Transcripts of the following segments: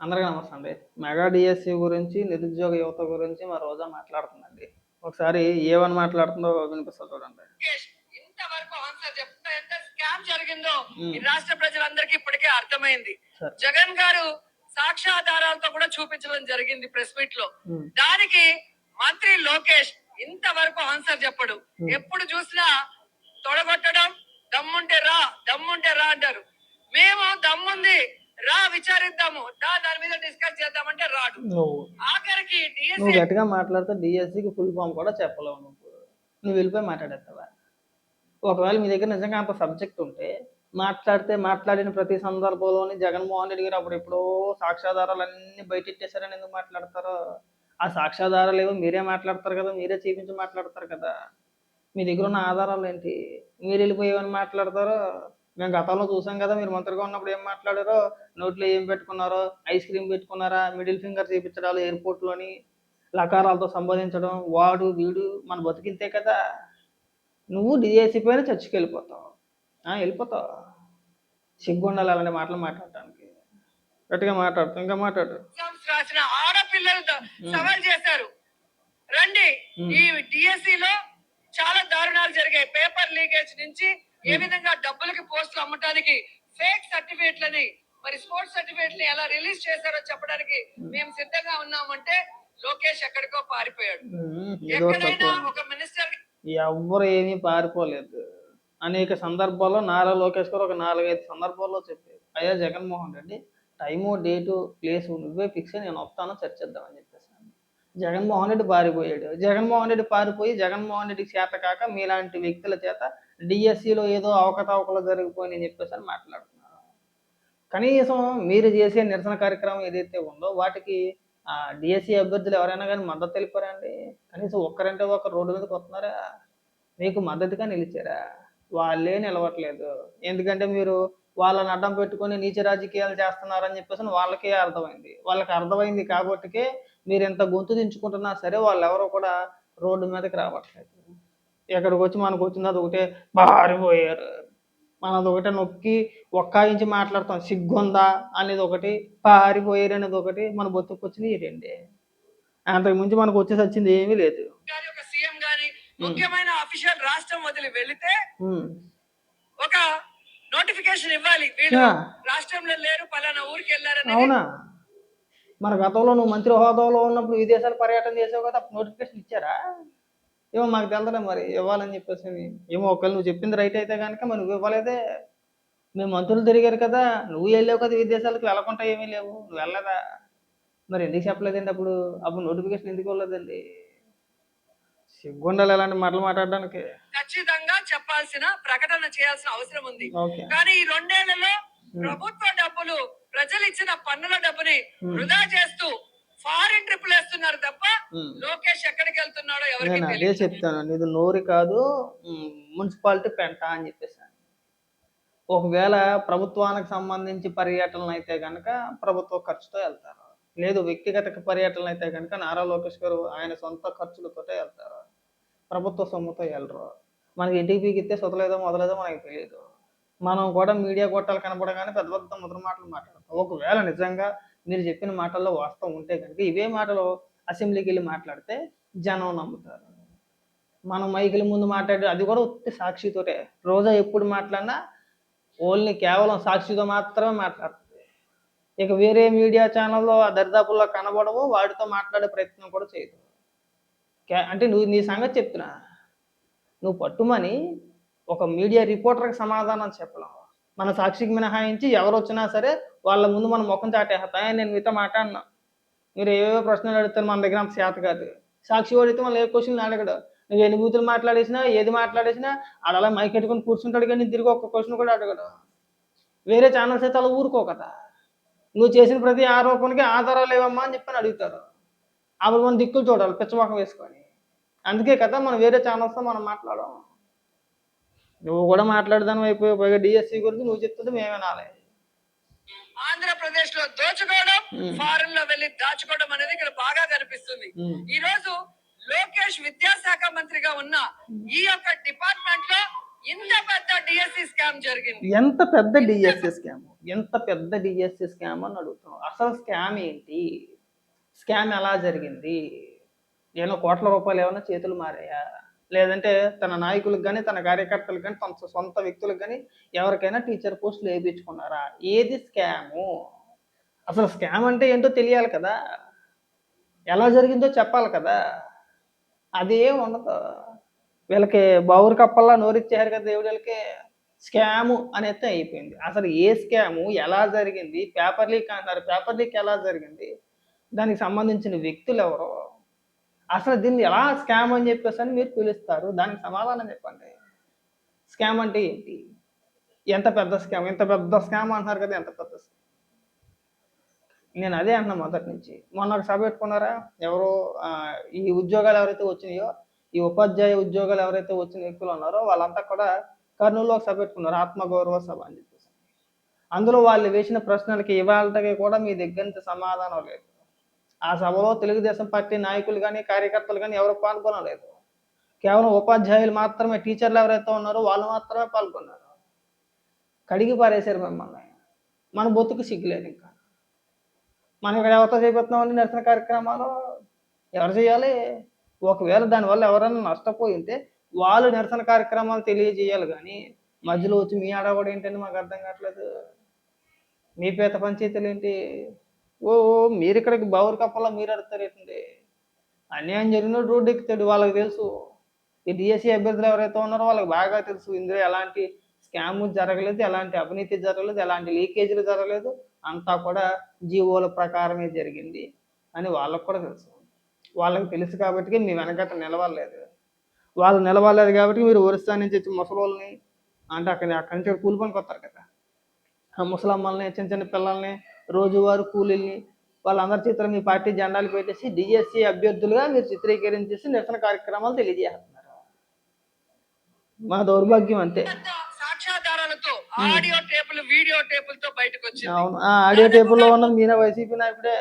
అందరికీ నమస్తే అండి. మెగా డిఎస్సి గురించి, నిరుద్యోగ యువత గురించి మా రోజా మాట్లాడుతుందండి. ఒకసారి ఏమని మాట్లాడుతుందో వినిపిస్తా చూడండి. ఇంతవరకు ఆన్సర్ చెప్తా ఎంత స్కామ్ జరిగిందో ఈ రాష్ట్ర ప్రజలందరికీ ఇప్పటికే అర్థమైంది. జగన్ గారు సాక్ష్యాధారాలతో కూడా చూపించడం జరిగింది ప్రెస్ మీట్ లో. దానికి మంత్రి లోకేష్ ఇంతవరకు ఆన్సర్ చెప్పడు. ఎప్పుడు చూసినా తొడగొట్టడం, దమ్ముంటే రా అంటారు. మేము దమ్ముంది రా విచారిద్దాము, దాని మీద డిస్కస్ చేద్దామంటే రాడు. ఆఖరికి నువ్వు గట్టిగా మాట్లాడితే డిఎస్సికి ఫుల్ ఫామ్ కూడా చెప్పలేవు. నువ్వు వెళ్ళిపోయి మాట్లాడేస్తావా? ఒకవేళ మీ దగ్గర నిజంగా అంత సబ్జెక్ట్ ఉంటే మాట్లాడిన ప్రతి సందర్భంలోని జగన్మోహన్ రెడ్డి గారు అప్పుడు ఎప్పుడో సాక్ష్యాధారాలు అన్ని బయటెట్టేశారని ఎందుకు మాట్లాడతారో? ఆ సాక్ష్యాధారాలు ఏవో మీరే మాట్లాడతారు కదా, మీరే చూపించి మాట్లాడతారు కదా. మీ దగ్గర ఉన్న ఆధారాలు ఏంటి? మీరు వెళ్ళిపోయేవని మాట్లాడతారో? మేము గతంలో చూసాం కదా, మీరు మంత్రిగా ఉన్నప్పుడు ఏం మాట్లాడారో, నోట్లో ఏం పెట్టుకున్నారో, ఐస్ క్రీమ్ పెట్టుకున్నారా, మిడిల్ ఫింగర్ చూపించడాలు ఎయిర్పోర్ట్లోని లకారాలతో సంబోధించడం, వాడు వీడు మన బతికింతే కదా. నువ్వు డిఎస్సి పైన చర్చకి వెళ్ళిపోతావు. సిగ్గుండాలి అలాంటి మాటలు మాట్లాడటానికి. గట్టిగా మాట్లాడుతూ ఇంకా మాట్లాడు. రాసిన ఆడపిల్లలు సవాల్ చేశారు, రండి ఈ డిఎస్సి లో చాలా దారుణాలు జరిగాయి. పేపర్ లీకేజ్ నుంచి ఏ విధంగా డబ్బులకి పోస్టులు అమ్మటానికి ఫేక్ సర్టిఫికేట్లని, మరి స్పోర్ట్స్ సర్టిఫికేట్లని ఎలా రిలీజ్ చేశారో చెప్పడానికి మేము సిద్ధంగా ఉన్నామంటే లోకేష్ ఎక్కడికో పారిపోయాడు. ఎక్కడైనా ఒక మినిస్టర్ ఎవ్వరు ఏమీ పారిపోలేదు. అనేక సందర్భాల్లో నారా లోకేష్ గారు ఒక 4-5 సందర్భాల్లో చెప్పారు, అయ్యా Jaganmohan Reddy time, date, place నువ్వే ఫిక్స్ అయ్యి నేను వస్తాను చర్చిద్దామని చెప్పేసి. జగన్మోహన్ రెడ్డి పారిపోయాడు. జగన్మోహన్ రెడ్డి పారిపోయి జగన్మోహన్ రెడ్డికి చేత కాక మీలాంటి వ్యక్తుల చేత డిఎస్సిలో ఏదో అవకతవకలు జరిగిపోయినని చెప్పేసి అని మాట్లాడుతున్నారు. కనీసం మీరు చేసే నిరసన కార్యక్రమం ఏదైతే ఉందో వాటికి డిఎస్సి అభ్యర్థులు ఎవరైనా కానీ మద్దతు తెలిపారా అండి? కనీసం ఒక్కరంటే ఒకరు రోడ్డు మీదకి వస్తున్నారా? మీకు మద్దతుగా నిలిచారా? వాళ్ళే నిలవట్లేదు. ఎందుకంటే మీరు వాళ్ళని అడ్డం పెట్టుకొని నీచ రాజకీయాలు చేస్తున్నారని చెప్పేసి వాళ్ళకే అర్థమైంది. వాళ్ళకి అర్థమైంది కాబట్టికే మీరు ఎంత గొంతు దించుకుంటున్నా సరే వాళ్ళు ఎవరో కూడా రోడ్డు మీదకి రావట్లేదు. ఎక్కడికి వచ్చి మనకు వచ్చింది అది ఒకటే పారిపోయారు, మనది ఒకటే నొక్కి ఒక్కాయించి మాట్లాడతాం సిగ్గుందా అనేది ఒకటి, పారిపోయారు అనేది ఒకటి, మన బొత్తుకు వచ్చింది రెండే. అంతకు మించి మనకు వచ్చేసి వచ్చింది ఏమీ లేదు. సీఎం గాని ముఖ్యమైన అఫీషియల్ రాష్ట్రం వదిలి వెళితే ఒక నోటిఫికేషన్ ఇవ్వాలి, వీళ్ళు రాష్ట్రంలో లేరు పలానా ఊరికి వెళ్ళారని. అవునా? మన గతంలో నువ్వు మంత్రి హోదాలో ఉన్నప్పుడు విదేశాలు పర్యటన చేసావు కదా, అప్పుడు నోటిఫికేషన్ ఇచ్చారా? ఏమో మాకు తెలదలే మరి ఇవ్వాలని చెప్పేసి. ఏమో ఒకవేళ నువ్వు చెప్పింది రైట్ అయితే కనుక మరి నువ్వు ఇవ్వలేదే. మేము మంత్రులు తిరిగారు కదా, నువ్వు వెళ్ళావు కదా విదేశాలకు, వెళ్ళకుండా ఏమీ లేవు, నువ్వు వెళ్ళదా? మరి ఎందుకు చెప్పలేదండి అప్పుడు నోటిఫికేషన్ ఎందుకు ఇవ్వలేదండి? సిగ్గుండాలి ఇలాంటి మాటలు మాట్లాడడానికి. ఖచ్చితంగా చెప్పాల్సిన ప్రకటన చేయాల్సిన అవసరం ఉంది. కానీ ఈ 2 ఏళ్లలో ప్రభుత్వ డబ్బులు, ప్రజలు ఇచ్చిన పన్నుల డబ్బుని వృధా చేస్తూ ఫారిన్ ట్రిప్పులు వేస్తున్నారు తప్ప లోకేష్ ఎక్కడికి వెళ్తున్నాడో ఎవరికి తెలియదు. అదే చెప్తాను, ఇది నోరు కాదు మున్సిపాలిటీ పెంట అని చెప్పేసాను. ఒకవేళ ప్రభుత్వానికి సంబంధించి పర్యటనలు అయితే కనుక ప్రభుత్వ ఖర్చుతో వెళ్తారు, లేదు వ్యక్తిగత పర్యటనలు అయితే కనుక నారా లోకేష్ గారు ఆయన సొంత ఖర్చులతో వెళ్తారు, ప్రభుత్వ సొమ్ముతో వెళ్ళరు. మనకి ఇంటికి పీకిస్తే సుతలేదో మొదలేదో మనకి తెలియదు. మనం కూడా మీడియా కొట్టాలు కనపడగానే పెద్ద పెద్ద ముద్ర మాటలు మాట్లాడతాం. ఒకవేళ నిజంగా మీరు చెప్పిన మాటల్లో వాస్తవం ఉంటే కనుక ఇవే మాటలు అసెంబ్లీకి వెళ్ళి మాట్లాడితే జనం నమ్ముతారు. మనం మైకుల ముందు మాట్లాడే అది కూడా ఉత్తి సాక్షితోటే. రోజా ఎప్పుడు మాట్లాడినా ఓన్లీ కేవలం సాక్షితో మాత్రమే మాట్లాడుతుంది. ఇక వేరే మీడియా ఛానల్లో ఆ దరిదాపుల్లో కనబడవు, వాటితో మాట్లాడే ప్రయత్నం కూడా చేయదు. అంటే నువ్వు నీ సంగతి చెప్తున్నా, నువ్వు పట్టుమని ఒక మీడియా రిపోర్టర్కి సమాధానం చెప్పలేవు. మన సాక్షికి మినహాయించి ఎవరు వచ్చినా సరే వాళ్ళ ముందు మనం ముఖం చాటేస్తాం, నేను మీతో మాట్లాడినా, మీరు ఏవేవో ప్రశ్నలు అడుగుతారు, మన దగ్గర అంత చేత కాదు. సాక్షి అడిగితే మళ్ళీ ఏ క్వశ్చన్ అడగడు. నువ్వు ఎన్ని బూతులు మాట్లాడేసినా ఏది మాట్లాడేసినా అలా మైక్ పెట్టుకొని కూర్చుంటాడు, కానీ తిరిగి ఒక్క క్వశ్చన్ కూడా అడగడు. వేరే ఛానల్స్ అయితే అలా ఊరుకో కదా, నువ్వు చేసిన ప్రతి ఆరోపణకి ఆధారాలు ఏవమ్మా అని చెప్పని అడుగుతారు. అప్పుడు మనం దిక్కులు చూడాలి పిచ్చమొఖం వేసుకొని. అందుకే కదా మనం వేరే ఛానల్స్తో మనం మాట్లాడాం. నువ్వు కూడా మాట్లాడదాని అయిపోయి పైగా డిఎస్సి గురించి నువ్వు చెప్తుంది మేమే నాలే. ఆంధ్రప్రదేశ్ లో దోచుకోవడం, ఫారెన్ లో వెళ్ళి దాచుకోవడం అనేది ఇక్కడ బాగా కనిపిస్తుంది. ఈ రోజు లోకేష్ విద్యాశాఖ మంత్రిగా ఉన్న ఈ యొక్క డిపార్ట్మెంట్ లో ఇంత పెద్ద డిఎస్సి స్కామ్ జరిగింది. ఎంత పెద్ద డిఎస్సి స్కామ్ అని అడుగుతున్నాం. అసలు స్కామ్ ఏంటి? స్కామ్ ఎలా జరిగింది? ఏమో కోట్ల రూపాయలు ఏమైనా చేతులు మారాయా? లేదంటే తన నాయకులకు కానీ, తన కార్యకర్తలకు కానీ, తన సొంత వ్యక్తులకు కానీ ఎవరికైనా టీచర్ పోస్టులు వేయించుకున్నారా? ఏది స్కాము? అసలు స్కామ్ అంటే ఏంటో తెలియాలి కదా, ఎలా జరిగిందో చెప్పాలి కదా. అదేం ఉండదు. వీళ్ళకి బావురు కప్పల్లా నోరిచ్చారు కదా దేవుడికి. స్కాము అనేది అయిపోయింది. అసలు ఏ స్కాము, ఎలా జరిగింది? పేపర్ లీక్ అంటారు, పేపర్ లీక్ ఎలా జరిగింది? దానికి సంబంధించిన వ్యక్తులు ఎవరు? అసలు దీన్ని ఎలా స్కామ్ అని చెప్పేసి అని మీరు పిలుస్తారు? దానికి సమాధానం చెప్పండి. స్కామ్ అంటే ఏంటి? ఎంత పెద్ద స్కామ్? ఎంత పెద్ద స్కామ్ అంటున్నారు కదా, ఎంత పెద్ద స్కామ్? నేను అదే అంటున్నా మొదటి నుంచి. మొన్న ఒక సభ పెట్టుకున్నారా ఎవరో, ఈ ఉద్యోగాలు ఎవరైతే వచ్చినాయో, ఈ ఉపాధ్యాయ ఉద్యోగాలు ఎవరైతే వచ్చిన వ్యక్తులు ఉన్నారో వాళ్ళంతా కూడా కర్నూలులో ఒక సభ పెట్టుకున్నారు, ఆత్మగౌరవ సభ అని చెప్పేసి. అందులో వాళ్ళు వేసిన ప్రశ్నలకి ఇవాళకి కూడా మీ దగ్గర నుంచి సమాధానం లేదు. ఆ సభలో తెలుగుదేశం పార్టీ నాయకులు కానీ, కార్యకర్తలు కానీ ఎవరు పాల్గొనలేదు. కేవలం ఉపాధ్యాయులు మాత్రమే, టీచర్లు ఎవరైతే ఉన్నారో వాళ్ళు మాత్రమే పాల్గొన్నారు. కడిగి పారేశారు మిమ్మల్ని. మన బొత్తుకు సిగ్గులేదు. ఇంకా మనం ఇక్కడ ఎవరితో చేపడుతున్నామండి నిరసన కార్యక్రమాలు? ఎవరు చేయాలి? ఒకవేళ దానివల్ల ఎవరైనా నష్టపోయి ఉంటే వాళ్ళు నిరసన కార్యక్రమాలు తెలియజేయాలి, కానీ మధ్యలో వచ్చి మీ ఆడవాడు ఏంటంటే మాకు అర్థం కావట్లేదు. మీ పేద పంచాయతీలు ఏంటి? ఓ మీరు ఇక్కడికి బావురు కప్పల్లో మీరు అడుగుతారు ఏంటండి? అన్యాయం జరిగినట్టు రోడ్డు ఎక్కుతాడు, వాళ్ళకి తెలుసు. ఈ డిఎస్సి అభ్యర్థులు ఎవరైతే ఉన్నారో వాళ్ళకి బాగా తెలుసు ఇందులో ఎలాంటి స్కామ్ జరగలేదు, ఎలాంటి అవినీతి జరగలేదు, ఎలాంటి లీకేజీలు జరగలేదు, అంతా కూడా జీవోల ప్రకారమే జరిగింది అని వాళ్ళకు కూడా తెలుసు. వాళ్ళకి తెలుసు కాబట్టి మీ వెనకట నిలవలేదు. వాళ్ళు నిలవలేదు కాబట్టి మీరు ఒరిస్సా నుంచి వచ్చి ముసలోళ్ళని, అంటే అక్కడి నుంచి కూలి పనికి వస్తారు కదా, ఆ ముసలమ్మల్ని, చిన్న చిన్న పిల్లల్ని, రోజువారు కూలీల్ని, వాళ్ళందరి చేతులు మీ పార్టీ జెండాలు పెట్టేసి డిఎస్సి అభ్యర్థులుగా మీరు చిత్రీకరించేసి నిరసన కార్యక్రమాలు తెలియజేస్తున్నారు. మా దౌర్భాగ్యం అంతే. సాక్ష్యాధారాలతో ఆడియో టేపులు, వీడియో టేపులతో బయటకు వచ్చింది. అవును, ఆ ఆడియో టేపుల్లో ఉన్న మీన వైసీపీ నాయకుడే.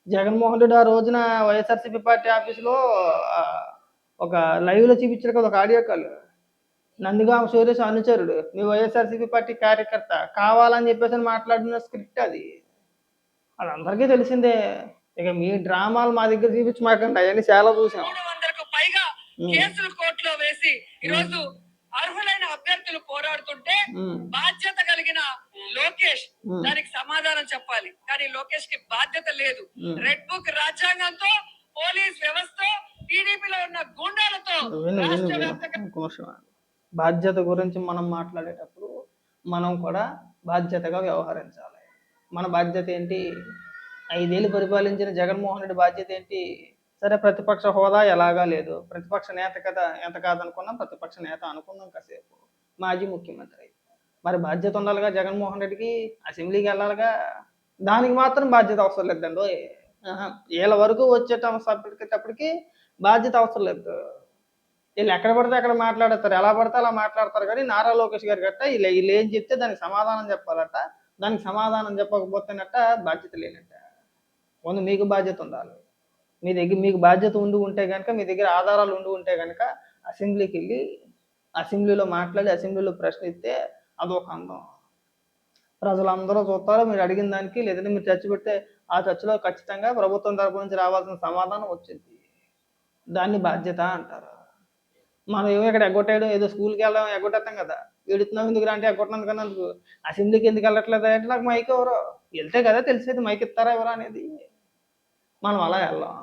జగన్మోహన్ రెడ్డి ఆ రోజున వైఎస్ఆర్సీపీ పార్టీ ఆఫీసులో ఒక లైవ్లో చూపించారు కదా, ఒక ఆడియో కాల్. నందిగామ సురేష్ అనుచరుడు, మీ వైఎస్ఆర్సీపీ పార్టీ కార్యకర్త కావాలని చెప్పేసి మాట్లాడిన స్క్రిప్ట్ అది. అది అందరికీ తెలిసిందే. ఇక మీ డ్రామాలు మా దగ్గర చూపించమాకండి, అవన్నీ చాలా చూసాం. 300కు పైగా కేసులు కోర్టులో వేసి ఈరోజు అర్హులైన అభ్యర్థులు పోరాడుతుంటే బాధ్యత కలిగిన లోకేష్ దానికి సమాధానం చెప్పాలి, కానీ లోకేష్ కి బాధ్యత లేదు. రెడ్ బుక్ రాజ్యాంగంతో, పోలీస్ వ్యవస్థ, టీడీపీలో ఉన్న గుండాలతో బాధ్యత గురించి మనం మాట్లాడేటప్పుడు మనం కూడా బాధ్యతగా వ్యవహరించాలి. మన బాధ్యత ఏంటి? 5 ఏళ్ళు పరిపాలించిన జగన్మోహన్ రెడ్డి బాధ్యత ఏంటి? సరే, ప్రతిపక్ష హోదా ఎలాగా లేదు, ప్రతిపక్ష నేత కదా, ఎంత కాదనుకున్నా ప్రతిపక్ష నేత అనుకుందాం కాసేపు, మాజీ ముఖ్యమంత్రి. మరి బాధ్యత ఉండాలిగా జగన్మోహన్ రెడ్డికి, అసెంబ్లీకి వెళ్ళాలిగా. దానికి మాత్రం బాధ్యత అవసరం లేదండి. వీళ్ళ వరకు వచ్చేటప్పటికి బాధ్యత అవసరం లేదు. వీళ్ళు ఎక్కడ పడితే అక్కడ మాట్లాడతారు, ఎలా పడితే అలా మాట్లాడతారు. కానీ నారా లోకేష్ గారి గట్ట వీళ్ళు ఏం చెప్తే దానికి సమాధానం చెప్పాలట, దానికి సమాధానం చెప్పకపోతేనట్ట బాధ్యత లేనట్ట. ముందు మీకు బాధ్యత ఉండాలి. మీకు బాధ్యత ఉంటే కనుక, మీ దగ్గర ఆధారాలు ఉంటే కనుక అసెంబ్లీకి వెళ్ళి అసెంబ్లీలో మాట్లాడి అసెంబ్లీలో ప్రశ్నిస్తే అదొక అందం. ప్రజలందరూ చూస్తారు మీరు అడిగిన దానికి. లేదంటే మీరు చర్చ పెడితే ఆ చర్చలో ఖచ్చితంగా ప్రభుత్వం తరపు నుంచి రావాల్సిన సమాధానం వచ్చింది. దాన్ని బాధ్యత అంటారు. మనం ఏమో ఇక్కడ ఎగ్గొట్టేయడం, ఏదో స్కూల్కి వెళ్ళడం ఎగ్గొట్టేస్తాం కదా, ఎడుతున్నాం ఎందుకు అంటే ఎగ్గొట్టినందుకు. అసెంబ్లీకి ఎందుకు వెళ్ళట్లేదు అంటే నాకు మైక్ ఎవరో వెళ్తే కదా తెలిసేది, మైక్ ఇస్తారా ఎవరు అనేది. మనం అలా వెళ్ళాం.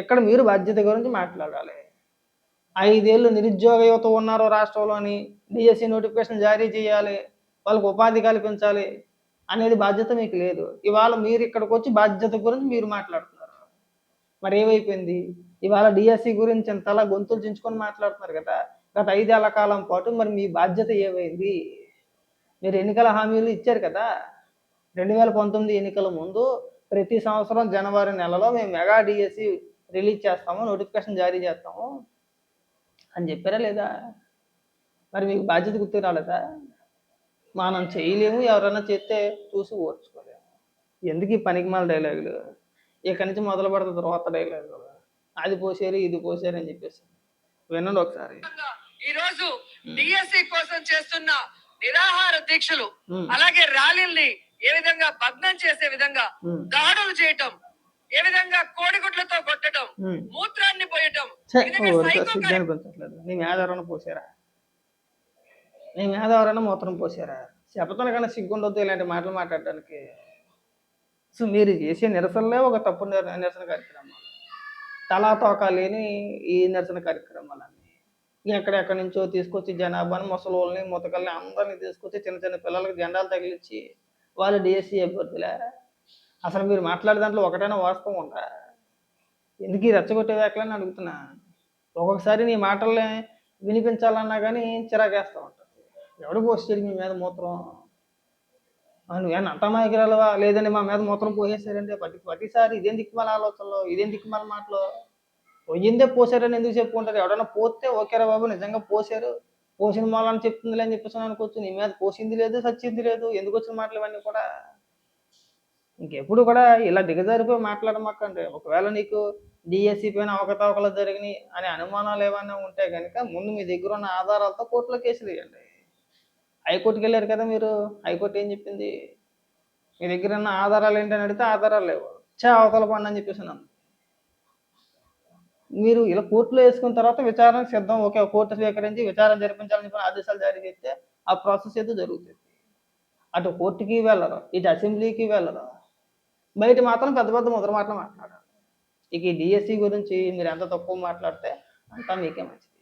ఇక్కడ మీరు బాధ్యత గురించి మాట్లాడాలి. 5 ఏళ్ళు నిరుద్యోగ యువత ఉన్నారు రాష్ట్రంలోని, డిఎస్సి నోటిఫికేషన్ జారీ చేయాలి, వాళ్ళకు ఉపాధి కల్పించాలి అనేది బాధ్యత మీకు లేదు. ఇవాళ మీరు ఇక్కడికి వచ్చి బాధ్యత గురించి మీరు మాట్లాడుతున్నారు. మరి ఏమైపోయింది? ఇవాళ డిఎస్సి గురించి ఇంతలా గొంతులు చించుకొని మాట్లాడుతున్నారు కదా, గత 5 ఏళ్ల కాలం పాటు. మరి మీ బాధ్యత ఏమైంది? మీరు ఎన్నికల హామీలు ఇచ్చారు కదా, 2019 ఎన్నికల ముందు ప్రతి సంవత్సరం జనవరి నెలలో మేము మెగా డిఎస్సి రిలీజ్ చేస్తాము, నోటిఫికేషన్ జారీ చేస్తాము అని చెప్పారా లేదా? మరి మీకు బాధ్యత గుర్తు రాలేదా? మనం చేయలేము, ఎవరైనా చేస్తే చూసి ఓర్చుకోలేము. ఎందుకు ఈ పనికిమాల డైలాగులు? ఇక్కడి నుంచి మొదలు పడుతుంది తర్వాత డైలాగులు, అది పోసారు ఇది పోసారు అని చెప్పేసి. వినండి ఒకసారి. ఈరోజు డిఎస్సి కోసం చేస్తున్న నిరాహార దీక్షలు, ఉమ్, అలాగే ర్యాలీల్ని ఏ విధంగా భగ్నం చేసే విధంగా ఉమ్, దాడులు చేయటం, ఏ విధంగా కోడిగుడ్లతో కొట్టడం, ఉమ్. మూత్రాన్ని పోయటం, ఛే, ఈ విధంగా ఊరికే సైకో సిగ్గు అనిపించట్లేదు. నీ మీద ఎవరైనా పోసారా? నీ మీద ఎవరైనా మూత్రం పోసారా? చెప్తాను కానీ సిగ్గుండొద్దు ఇలాంటి మాటలు మాట్లాడడానికి. సో మీరు చేసే నిరసనలే ఒక తప్పు నిరసన కార్యక్రమాలు, తలా తోక లేని ఈ నిరసన కార్యక్రమాలన్నీ ఎక్కడెక్కడి నుంచో తీసుకొచ్చి జనాభాని, ముసలోళ్ళని, ముతకల్ని అందరినీ తీసుకొచ్చి చిన్న చిన్న పిల్లలకి జెండాలు తగిలిచ్చి వాళ్ళు డిఎస్సి అభ్యర్థులే. అసలు మీరు మాట్లాడే దాంట్లో ఒకటైనా వాస్తవం ఉందా? ఎందుకు ఈ రెచ్చగొట్టే వ్యాఖ్యలని అడుగుతున్నా. ఒక్కొక్కసారి నీ మాటల్ని వినిపించాలన్నా కానీ చిరాకేస్తూ ఉంటుంది. ఎవడు పోస్తాడు మీ మీద మూత్రం? నువ్వేనా అంతమాయకురాలవా? లేదండి మా మీద మూత్రం పోసేసారంటే ప్రతిసారి ఇదేం దిక్కుమాల ఆలోచనలో, ఇదేం దిక్కుమాల మాటలో. పోయిందే పోసారని ఎందుకు చెప్పుకుంటారు? ఎవడన్నా పోతే ఓకేరా బాబు నిజంగా పోసారు, పోసిన మూలని చెప్తుందిలే అని చెప్పేసి అనుకోవచ్చు. నీ మీద పోసింది లేదు, సచ్చింది లేదు. ఎందుకు వచ్చిన మాటలు ఇవన్నీ కూడా? ఇంకెప్పుడు కూడా ఇలా దిగజారిపోయి మాట్లాడమాకండి. ఒకవేళ నీకు డిఎస్సి పైన అవకతవకలు జరిగినాయి అనే అనుమానాలు ఏమైనా ఉంటే కనుక ముందు మీ దగ్గర ఉన్న ఆధారాలతో కోర్టులో కేసులు వేయండి. హైకోర్టుకి వెళ్ళారు కదా మీరు, హైకోర్టు ఏం చెప్పింది? మీ దగ్గర ఉన్న ఆధారాలు ఏంటని అడిగితే ఆధారాలు లేవు, అవతల పండి అని చెప్పేసి అన్నాను. మీరు ఇలా కోర్టులో వేసుకున్న తర్వాత విచారణ సిద్ధం, ఓకే కోర్టు స్వీకరించి విచారణ జరిపించాలని చెప్పిన ఆదేశాలు జారీ చేస్తే ఆ ప్రాసెస్ అయితే జరుగుతుంది. అటు కోర్టుకి వెళ్ళరు, ఇటు అసెంబ్లీకి వెళ్ళరు, బయట మాత్రం పెద్ద పెద్ద ముద్ర మాటలు మాట్లాడాలి. ఇక ఈ డిఎస్సి గురించి మీరు ఎంత తక్కువ మాట్లాడితే అంతా మీకే మంచిది.